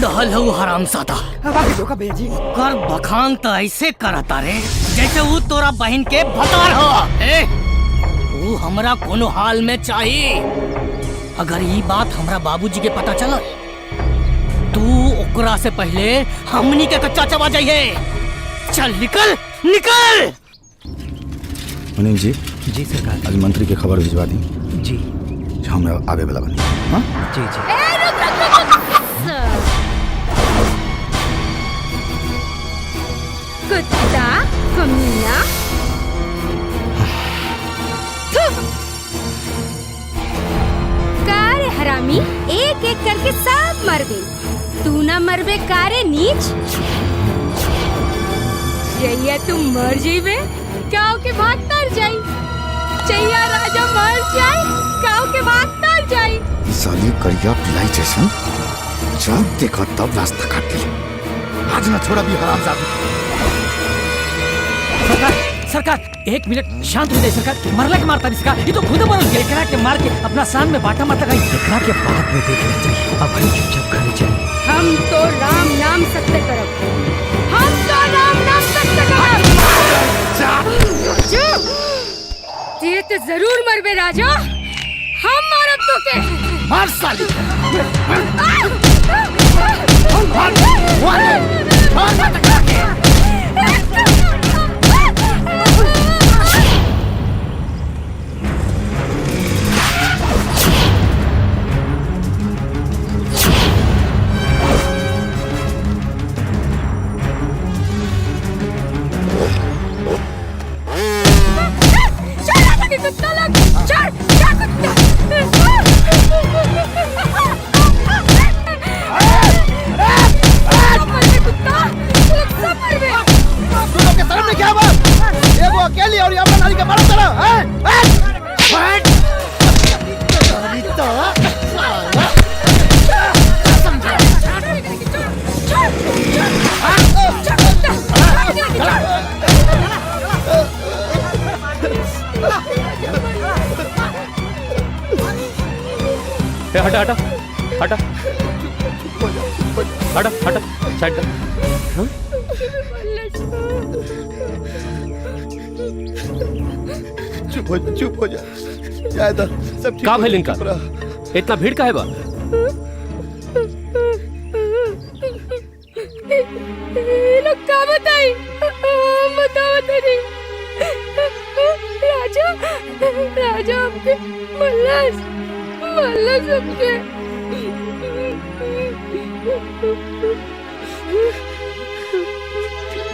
कौन रहल हूँ हरामजादा? भैया जी कर बखान तो ऐसे करता रे जैसे वो तोरा बहन के भतार हो। वो हमरा कोनो हाल में चाहिए। अगर ये बात हमरा बाबूजी के पता चला तू ओकरा से पहले हमनी के कच्चा चबा जाइए। चल निकल निकल। अनिल जी। जी सरकार। आज मंत्री की खबर भिजवा दी जी। हम आगे वाला बनी। हाँ जी जी। कुत्ता कमीना। कारे हरामी, एक एक करके सब मर गई। तू ना मरबे कारे नीच। चैया तुम मर जाइबे काव के भाग तर जाई। चैया राजा मर जाए काव के भाग तर जाई। साली करिया पिलाई जैसन जब देखो तब रास्ता काट ले। आज ना छोड़ा भी हरामजादा। सरकार एक मिनट शांत हो जाइए सरकार। मरला के मारता इसका, ये तो खुद मर गया। एकरा के मार के अपना शान में बाटा मारता गई। एकरा के बाद में देख लेना चाहिए। अब हम चुपचाप घरे चले। हम तो राम नाम सत्य करब। हम तो राम नाम सत्य करब। ये तो जरूर मरबे राजा। हम मारब तो के। मार साली। हटा हटा हटा हटा हटा साइड कर। चुप हो जा। सब का भइल इनका? इतना भीड़ का है बा? लोग का बताई? बताओ नहीं। राजा राजा आपके मल्लास सबके